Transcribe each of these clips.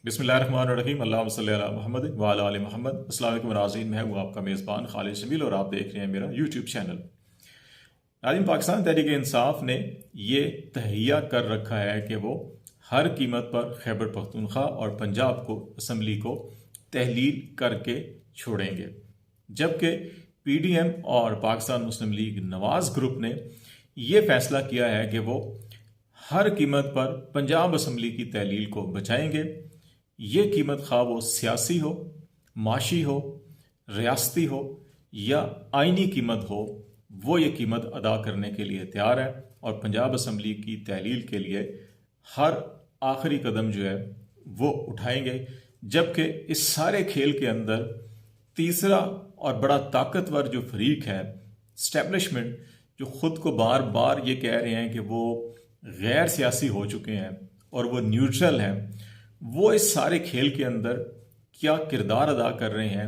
बिस्मिल्लाहिर्रहमानिर्रहीम अल्लाहुम्मा सल्ली अला मुहम्मद व अला आलि मुहम्मद। अस्सलाम वालेकुम नाज़रीन, मैं हूँ आपका मेज़बान खालिद शमील और आप देख रहे हैं मेरा यूट्यूब चैनल। नाज़रीन, पाकिस्तान तहरीक इंसाफ ने ये तहैया कर रखा है कि वो हर कीमत पर खैबर पख्तूनख्वा और पंजाब को असम्बली को तहलील करके छोड़ेंगे, जबकि PDM और पाकिस्तान मुस्लिम लीग नवाज ग्रुप ने ये फैसला किया है कि वो हर कीमत पर पंजाब असम्बली की तहलील को बचाएंगे। ये कीमत खा वो सियासी हो, माशी हो, रियासती हो या आइनी कीमत हो, वो ये कीमत अदा करने के लिए तैयार है और पंजाब असम्बली की तहलील के लिए हर आखिरी कदम जो है वो उठाएंगे। जबकि इस सारे खेल के अंदर तीसरा और बड़ा ताकतवर जो फरीक है, स्टैब्लिशमेंट, जो खुद को बार बार ये कह रहे हैं कि वो गैर सियासी हो चुके हैं और वो न्यूट्रल हैं, वो इस सारे खेल के अंदर क्या किरदार अदा कर रहे हैं।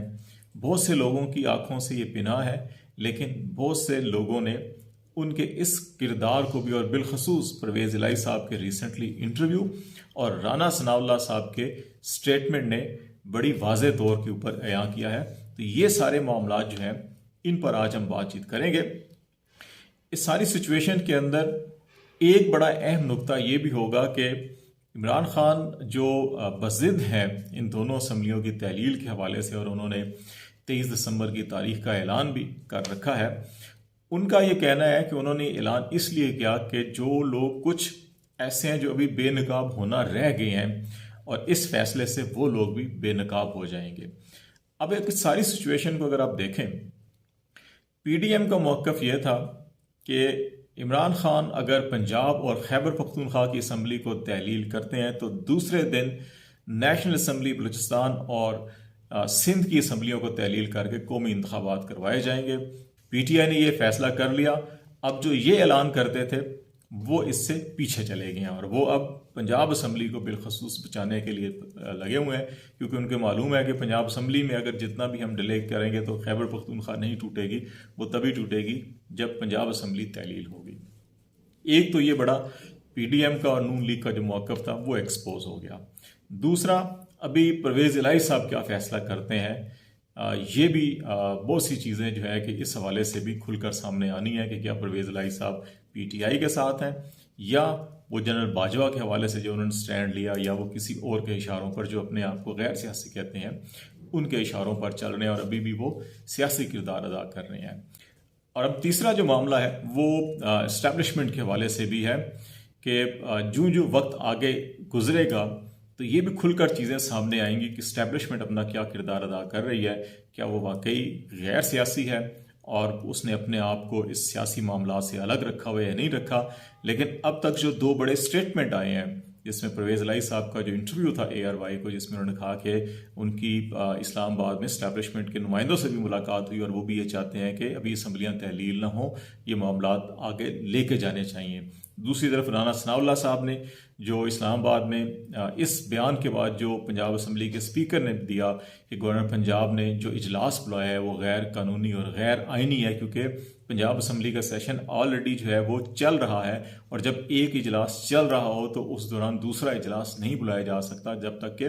बहुत से लोगों की आंखों से ये पिना है, लेकिन बहुत से लोगों ने उनके इस किरदार को भी, और बिलखसूस परवेज़ इलाही साहब के रिसेंटली इंटरव्यू और राना सनाउल्लाह साहब के स्टेटमेंट ने बड़ी वाज़े तौर के ऊपर बयां किया है। तो ये सारे मामला जो हैं, इन पर आज हम बातचीत करेंगे। इस सारी सिचुएशन के अंदर एक बड़ा अहम नुक्ता ये भी होगा कि इमरान खान जो बज़िद हैं इन दोनों असम्बलियों की तहलील के हवाले से, और उन्होंने 23 दिसंबर की तारीख का ऐलान भी कर रखा है, उनका ये कहना है कि उन्होंने ऐलान इसलिए किया कि जो लोग कुछ ऐसे हैं जो अभी बेनकाब होना रह गए हैं, और इस फैसले से वो लोग भी बेनकाब हो जाएंगे। अब एक सारी सिचुएशन को अगर आप देखें, PDM का मौक़िफ़ ये था कि इमरान खान अगर पंजाब और खैबर पख्तूनख्वा की असम्बली को तहलील करते हैं तो दूसरे दिन नेशनल असम्बली बलूचिस्तान और सिंध की असम्बलियों को तहलील करके कौमी इंतखाबात करवाए जाएंगे। PTI ने यह फैसला कर लिया। अब जो ये ऐलान करते थे वो इससे पीछे चले गए हैं और वो अब पंजाब असम्बली को बिलखसूस बचाने के लिए लगे हुए हैं, क्योंकि उनको मालूम है कि पंजाब असम्बली में अगर जितना भी हम डिले करेंगे तो खैबर पख्तूनख्वा नहीं टूटेगी, वो तभी टूटेगी जब पंजाब असम्बली तहलील होगी। एक तो ये बड़ा PDM का और नून लीग का जो मौक़िफ़ था वो एक्सपोज हो गया। दूसरा, अभी परवेज़ इलाही साहब क्या फ़ैसला करते हैं, ये भी बहुत सी चीज़ें जो है कि इस हवाले से भी खुलकर सामने आनी है कि क्या परवेज़ इलाही साहब PTI के साथ हैं या वो जनरल बाजवा के हवाले से जो उन्होंने स्टैंड लिया, या वो किसी और के इशारों पर, जो अपने आप को गैर सियासी कहते हैं, उनके इशारों पर चल रहे हैं और अभी भी वो सियासी किरदार अदा कर रहे हैं। और अब तीसरा जो मामला है वो इस्टेब्लिशमेंट के हवाले से भी है कि जो जो वक्त आगे गुजरेगा तो ये भी खुलकर चीज़ें सामने आएंगी कि इस्टेब्लिशमेंट अपना क्या किरदार अदा कर रही है, क्या वो वाकई गैर सियासी है और उसने अपने आप को इस सियासी मामला से अलग रखा हुआ या नहीं रखा। लेकिन अब तक जो दो बड़े स्टेटमेंट आए हैं, जिसमें परवेज़ इलाही साहब का जो इंटरव्यू था ARY को, जिसमें उन्होंने कहा कि उनकी इस्लामाबाद में इस्टेब्लिशमेंट के नुमाइंदों से भी मुलाकात हुई और वो भी ये चाहते हैं कि अभी असम्बलियाँ तहलील ना हो, ये मामला आगे लेके जाने चाहिए। दूसरी तरफ राना सनाउल्लाह साहब ने जो इस्लामाबाद में इस बयान के बाद जो पंजाब असम्बली के स्पीकर ने दिया कि गवर्नर पंजाब ने जो इजलास बुलाया है वो गैर कानूनी और गैर आइनी है, क्योंकि पंजाब असम्बली का सेशन ऑलरेडी जो है वो चल रहा है और जब एक इजलास चल रहा हो तो उस दौरान दूसरा इजलास नहीं बुलाया जा सकता जब तक कि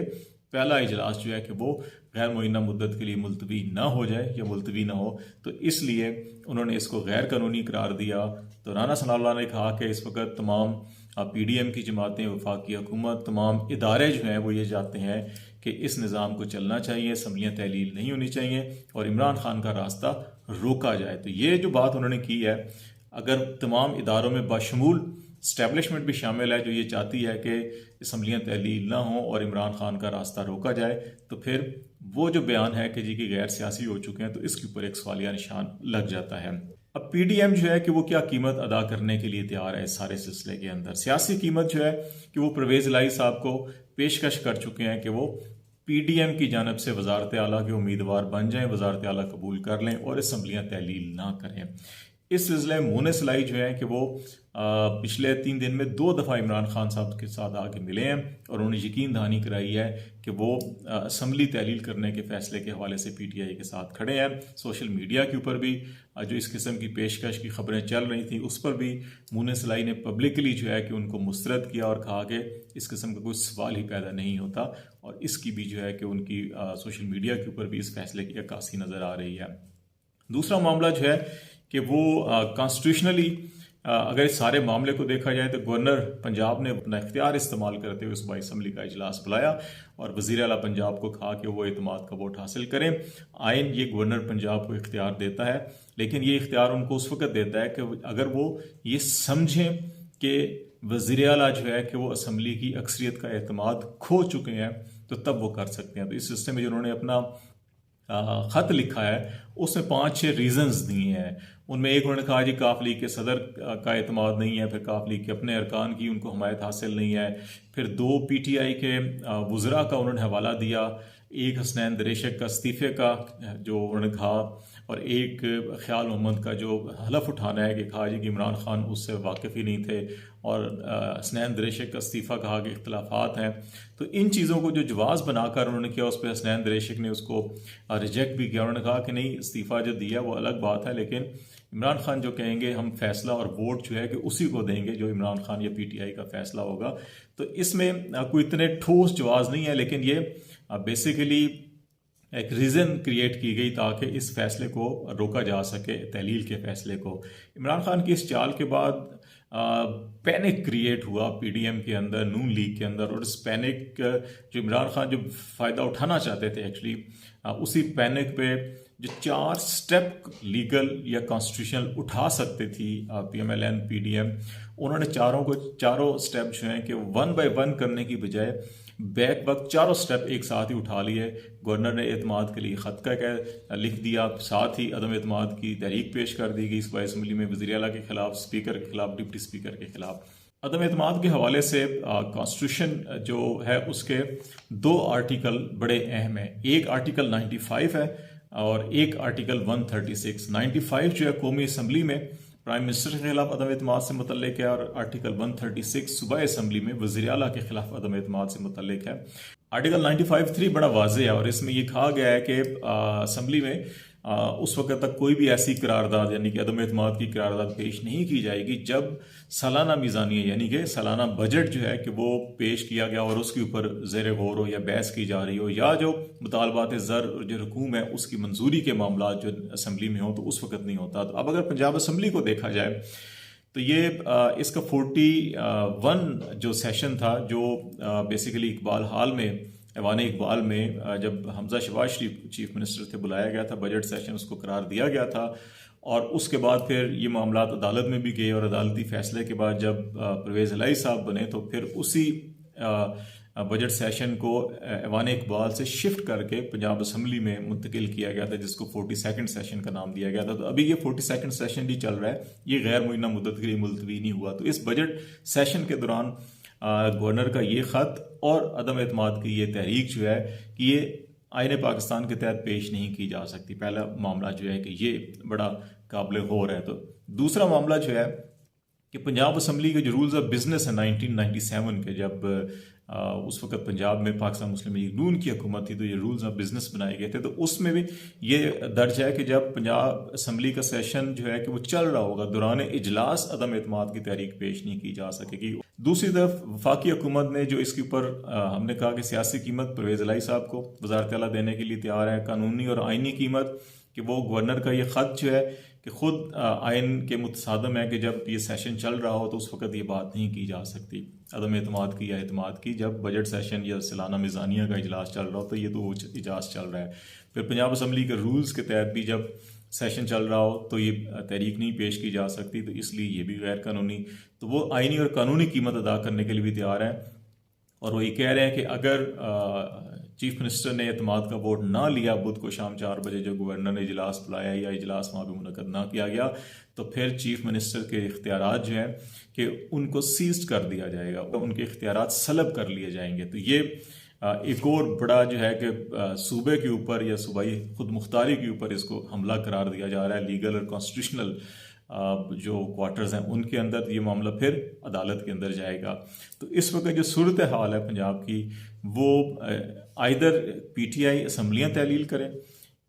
पहला इजलास जो है कि वो गैर मुअय्यना मुद्दत के लिए मुलतवी ना हो जाए या मुलतवी ना हो। तो इसलिए उन्होंने इसको गैर कानूनी करार दिया। तो राना सनाउल्लाह ने कहा कि इस वक्त तमाम PDM की जमातें, वफाकी हुकूमत, तमाम इदारे जो हैं वो ये चाहते हैं कि इस निज़ाम को चलना चाहिए, असम्बलियाँ तहलील नहीं होनी चाहिए और इमरान खान का रास्ता रोका जाए। तो ये जो बात उन्होंने की है, अगर तमाम इदारों में बशमूल स्टैब्लिशमेंट भी शामिल है जो ये चाहती है कि असम्बलियाँ तहलील ना हों और इमरान खान का रास्ता रोका जाए, तो फिर वो जो बयान है कि जी की गैर सियासी हो चुके हैं, तो इसके ऊपर एक सवालिया निशान लग जाता है। अब PDM जो है कि वो क्या कीमत अदा करने के लिए तैयार है इस सारे सिलसिले के अंदर। सियासी कीमत जो है कि वो परवेज़ इलाही साहब को पेशकश कर चुके हैं कि वो PDM की जानब से वजारत आला के उम्मीदवार बन जाएं, वजारत आला कबूल कर लें और असम्बलियाँ तहलील ना करें। इस सिलसिले में मोने सलाई जो है कि वो पिछले 3 दिन में 2 दफ़ा इमरान खान साहब के साथ आके मिले हैं और उन्होंने यकीन दहानी कराई है कि वो असम्बली तहलील करने के फैसले के हवाले से पीटीआई के साथ खड़े हैं। सोशल मीडिया के ऊपर भी जो इस किस्म की पेशकश की खबरें चल रही थी उस पर भी मोने सलाई ने पब्लिकली जो है कि उनको मुस्तरद किया और कहा कि इस किस्म का कोई सवाल ही पैदा नहीं होता, और इसकी भी जो है कि उनकी सोशल मीडिया के ऊपर भी इस फैसले की अक्कासी नज़र आ रही है। दूसरा मामला जो है कि वो कॉन्स्टिट्यूशनली अगर इस सारे मामले को देखा जाए तो गवर्नर पंजाब ने अपना इख्तियार इस्तेमाल करते हुए सूबाई असम्बली का इजलास बुलाया और वज़ीर आला पंजाब को कहा कि वो एतमाद का वोट हासिल करें। आइन ये गवर्नर पंजाब को इख्तियार देता है, लेकिन ये इख्तियार उनको उस वक्त देता है कि अगर वो ये समझें कि वज़ीर आला जो है कि वो असम्बली की अक्सरियत का एतमाद खो चुके हैं तो तब वो कर सकते हैं। तो इस सिस्टम में जो उन्होंने अपना ख़त लिखा है उसमें 5-6 रीजंस दिए हैं। उनमें एक उन्होंने कहा जी काफ लीग के सदर का एतमाद नहीं है, फिर काफ लीग के अपने अरकान की उनको हमायत हासिल नहीं है, फिर 2 पीटीआई के वज़रा का उन्होंने हवाला दिया, एक हसनैन दरेशक का इस्तीफ़े का जो उन्होंने कहा, और एक ख्याल मोहम्मद का जो हलफ उठाना है कि कहा जी कि इमरान खान उससे वाकिफ़ ही नहीं थे, और हसनैन दरेशक का इस्तीफ़ा कहा कि इख्तलाफात हैं। तो इन चीज़ों को जो जवाज़ बनाकर उन्होंने किया उस पर हसनैन दरेशक ने उसको रिजेक्ट भी किया। उन्होंने कहा कि नहीं, इस्तीफ़ा जो दिया वो अलग बात है, लेकिन इमरान खान जो कहेंगे हम फैसला और वोट जो है कि उसी को देंगे जो इमरान खान या पीटीआई का फैसला होगा। तो इसमें कोई इतने ठोस जवाब नहीं है, लेकिन ये बेसिकली एक रीज़न क्रिएट की गई ताकि इस फैसले को रोका जा सके, तहलील के फैसले को। इमरान खान की इस चाल के बाद पैनिक क्रिएट हुआ पीडीएम के अंदर, नून लीग के अंदर, और इस पैनिक जो इमरान खान जो फ़ायदा उठाना चाहते थे एक्चुअली उसी पैनिक पे जो 4 स्टेप लीगल या कॉन्स्टिट्यूशनल उठा सकते थी पीएमएलएन पीडीएम, उन्होंने चारों स्टेप जो हैं कि 1 बाय 1 करने की बजाय बैक वक्त चारों स्टेप एक साथ ही उठा लिए। गवर्नर ने एतमाद के लिए ख़त का लिख दिया, साथ ही अदम एतमाद की तहरीक पेश कर दी गई सूबाई असम्बली में वज़ीर आला के खिलाफ, स्पीकर के खिलाफ, डिप्टी स्पीकर के खिलाफ। अदम एतमाद के हवाले से कॉन्स्टिट्यूशन जो है उसके 2 आर्टिकल बड़े अहम हैं। एक आर्टिकल 95 है और एक आर्टिकल 136। 95 जो है कौमी असम्बली में प्राइम मिनिस्टर के खिलाफ अदम एतमाद से मुतल्लिक है, और आर्टिकल 136 सूबाई असम्बली में वज़ीर आला के खिलाफ अदम एतमाद से मुतल्लिक है। आर्टिकल 95(3) बड़ा वाज़ेह है और इसमें यह कहा गया है कि असम्बली में उस वक्त तक कोई भी ऐसी करारदाद यानी कि अदम एतमाद की करारदाद पेश नहीं की जाएगी जब सालाना मीज़ानिया यानी कि सालाना बजट जो है कि वो पेश किया गया और उसके ऊपर ज़ेर गौर हो या बहस की जा रही हो, या जो मुतालबात ज़र जो रकूम है उसकी मंजूरी के मामला जो असम्बली में हो तो उस वक्त नहीं होता। तो अब अगर पंजाब असम्बली को देखा जाए तो ये इसका 41 जो सेशन था, जो बेसिकली इकबाल हाल में, ऐवान इकबाल में जब हमजा शहबाज शरीफ चीफ मिनिस्टर थे बुलाया गया था, बजट सेशन उसको करार दिया गया था, और उसके बाद फिर ये मामला अदालत में भी गए और अदालती फैसले के बाद जब परवेज़ इलाही साहब बने तो फिर उसी बजट सेशन को ऐवान इकबाल से शिफ्ट करके पंजाब असम्बली में मुंतकिल किया गया था, जिसको 42nd सेशन का नाम दिया गया था। तो अभी ये 42nd सेशन ही चल रहा है, ये गैर मुइन्ना मुद्दत के लिए मुलतवी नहीं हुआ। तो इस बजट सेशन के दौरान गवर्नर का ये ख़त और अदम एतमाद की ये तहरीक जो है कि ये आईन पाकिस्तान के तहत पेश नहीं की जा सकती। पहला मामला जो है कि ये बड़ा काबिल गौर है। तो दूसरा मामला जो है कि पंजाब असम्बली के जो रूल्स ऑफ बिजनेस है 1997 के, जब उस वक्त पंजाब में पाकिस्तान मुस्लिम लीग नून की हुकूमत थी तो ये रूल्स ऑफ बिजनेस बनाए गए थे। तो उसमें भी ये दर्ज है कि जब पंजाब असम्बली का सेशन जो है कि वो चल रहा होगा, दौरान इजलास अदम एतमाद की तहरीक पेश नहीं की जा सकेगी। दूसरी तरफ वफाकी हुकूमत ने जो इसके ऊपर हमने कहा कि सियासी कीमत परवेज़ इलाही साहब को वज़ारत आला देने के लिए तैयार है, कानूनी और आइनी कीमत कि वो गवर्नर का ये ख़त जो है कि खुद आइन के मुतसादम है कि जब ये सेशन चल रहा हो तो उस वक्त ये बात नहीं की जा सकती अदम एतमाद की या एतमाद की, जब बजट सेशन या सालाना मीज़ानिया का इजलास चल रहा हो तो ये तो इजलास चल रहा है। फिर पंजाब असम्बली के रूल्स के तहत भी जब सेशन चल रहा हो तो ये तहरीक नहीं पेश की जा सकती, तो इसलिए ये भी गैर कानूनी। तो वो आइनी और कानूनी कीमत अदा करने के लिए भी तैयार हैं, और वो ये कह रहे हैं कि अगर चीफ मिनिस्टर ने एतमाद का वोट ना लिया बुध को शाम 4 बजे जो गवर्नर ने इजलास बुलाया या इजलास वहाँ पर मुनक़द ना किया गया, तो फिर चीफ मिनिस्टर के इख्तियारात जो हैं कि उनको सीज कर दिया जाएगा, उनके इख्तियारात सलब कर लिए जाएंगे। तो ये एक और बड़ा जो है कि सूबे के ऊपर या सूबाई खुद मुख्तारी के ऊपर इसको हमला करार दिया जा रहा है, लीगल और कॉन्स्टिट्यूशनल जो क्वार्टर्स हैं उनके अंदर ये मामला फिर अदालत के अंदर जाएगा। तो इस वक्त जो सूरत हाल है पंजाब की, वो आइदर PTI असम्बलियाँ तहलील करें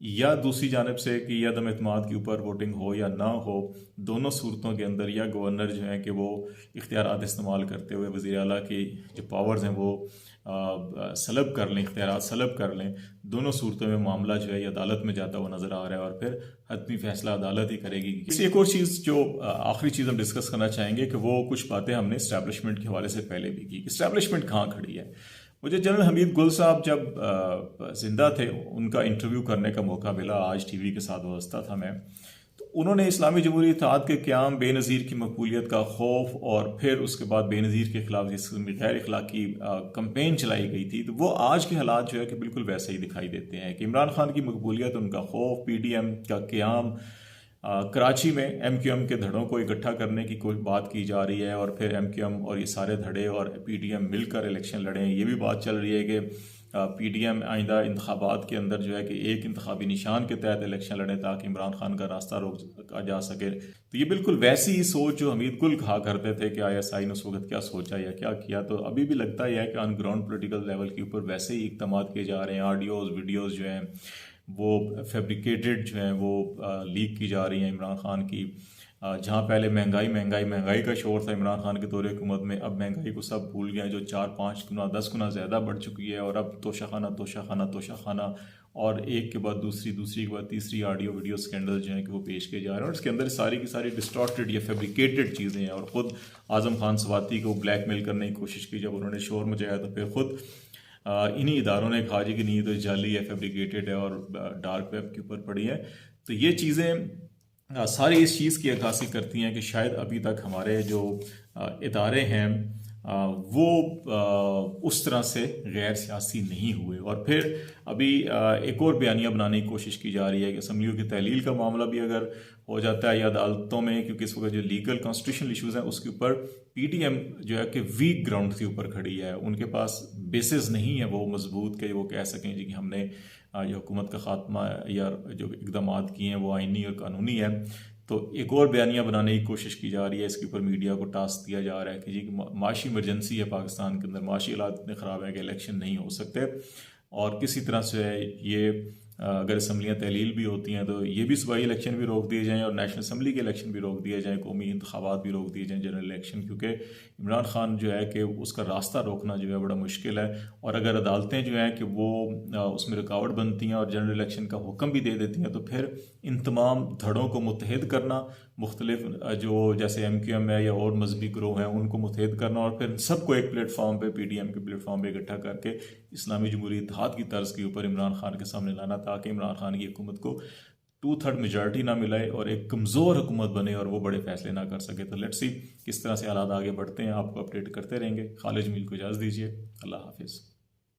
या दूसरी जानब से कि या अदम एतमाद के ऊपर वोटिंग हो या ना हो, दोनों सूरतों के अंदर या गवर्नर जो हैं कि वो इख्तियारात इस्तेमाल करते हुए वज़ीर आला की जो पावर्स हैं वो सलब कर लें, इख्तियारात सलब कर लें। दोनों सूरतों में मामला जो है ये अदालत में जाता हुआ नज़र आ रहा है और फिर हतमी फैसला अदालत ही करेगी। इसी एक और चीज़ जो आखिरी चीज़ हम डिस्कस करना चाहेंगे कि वो कुछ बातें हमने इस्टेब्लिशमेंट के हवाले से पहले भी की। इस्टेब्लिशमेंट कहाँ खड़ी है? मुझे जनरल हमीद गुल साहब जब जिंदा थे उनका इंटरव्यू करने का मौका मिला, आज TV के साथ वास्ता था मैं, तो उन्होंने इस्लामी जमहूरी इत्तेहाद के क़याम, बेनज़ीर की मकबूलियत का खौफ और फिर उसके बाद बेनज़ीर के खिलाफ जिस गैर अखलाकी कंपेन चलाई गई थी, तो वो आज के हालात जो है कि बिल्कुल वैसे ही दिखाई देते हैं कि इमरान खान की मकबूलियत, उनका खौफ, PDM का क़याम, कराची में MQM के धड़ों को इकट्ठा करने की कोई बात की जा रही है और फिर MQM और ये सारे धड़े और PDM मिलकर इलेक्शन लड़ें। ये भी बात चल रही है कि PDM आइंदा इंतखाबात के अंदर जो है कि एक इंतखाबी निशान के तहत इलेक्शन लड़ें ताकि इमरान खान का रास्ता रोका जा सके। तो ये बिल्कुल वैसी ही सोच जो हमीद गुल कहा करते थे कि ISI ने उस वक्त क्या सोचा या क्या किया, तो अभी भी लगता ही है कि ऑन ग्राउंड पोलिटिकल लेवल के ऊपर वैसे ही इक़दाम किए जा रहे हैं। ऑडियोज़, वीडियोज़ जो हैं वो फैब्रिकेटेड जो हैं वो लीक की जा रही हैं इमरान खान की। जहाँ पहले महंगाई का शोर था इमरान खान के दौरे हुकूमत में, अब महंगाई को सब भूल गए, जो 4-5 गुना 10 गुना ज़्यादा बढ़ चुकी है। और अब तोशाखाना और एक के बाद दूसरी के बाद तीसरी ऑडियो वीडियो स्कैंडल जो हैं कि वो पेश किए जा रहे हैं और इसके अंदर सारी की सारी डिस्टॉर्टेड या फैब्रिकेटेड चीज़ें हैं। और ख़ुद आज़म खान स्वाति को ब्लैकमेल करने की कोशिश की, जब उन्होंने शोर मचाया तो फिर खुद इन्हीं इदारों ने कहा जी कि नहीं तो जाली है, फैब्रिकेटेड है और डार्क वेब के ऊपर पड़ी है। तो ये चीज़ें सारी इस चीज़ की अक्कासी करती हैं कि शायद अभी तक हमारे जो इदारे हैं वो उस तरह से गैर सियासी नहीं हुए। और फिर अभी एक और बयानिया बनाने की कोशिश की जा रही है कि असम्बलियों की तहलील का मामला भी अगर हो जाता है या अदालतों में, क्योंकि इस वक्त जो लीगल कॉन्स्टिट्यूशनल इशूज़ हैं उसके ऊपर PDM जो है कि वीक ग्राउंड के ऊपर खड़ी है, उनके पास बेसिस नहीं है वो मजबूत के वो कह सकें जी कि हमने जो हुकूमत का खात्मा या जो इकदाम किए हैं वो आइनी और कानूनी है। तो एक और बयानिया बनाने की कोशिश की जा रही है, इसके ऊपर मीडिया को टास्क दिया जा रहा है कि जी माशी इमरजेंसी है पाकिस्तान के अंदर, माशी हालात इतने ख़राब हैं कि इलेक्शन नहीं हो सकते और किसी तरह से ये अगर असम्बलियाँ तहलील भी होती हैं तो ये भी सूबाई इलेक्शन भी रोक दिए जाएँ और नेशनल असम्बली के इलेक्शन भी रोक दिए जाएँ, कौमी इंतखाबात भी रोक दिए जाएँ, जनरल इलेक्शन, क्योंकि इमरान खान जो है कि उसका रास्ता रोकना जो है बड़ा मुश्किल है। और अगर अदालतें जो हैं कि वो उसमें रुकावट बनती हैं और जनरल इलेक्शन का हुक्म भी दे देती हैं तो फिर इन तमाम धड़ों को मुत्तहिद करना, मुख्तलिफ जो जैसे MQM है या और मजहबी ग्रोह हैं उनको मुत्तहिद करना और फिर सबको एक प्लेटफॉर्म पे, PDM के प्लेटफॉर्म पे इकट्ठा करके इस्लामी जमहूरी इत्तेहाद की तर्ज के ऊपर इमरान खान के सामने लाना ताकि इमरान खान की हुकूमत को 2/3 मेजॉरिटी ना मिलाए और एक कमज़ोर हुकूमत बने और वो बड़े फैसले ना कर सके। तो लेट्स सी किस तरह से हालात आगे बढ़ते हैं, आपको अपडेट करते रहेंगे। खालिद जमील को इजाज़त दीजिए। अल्लाह हाफिज़।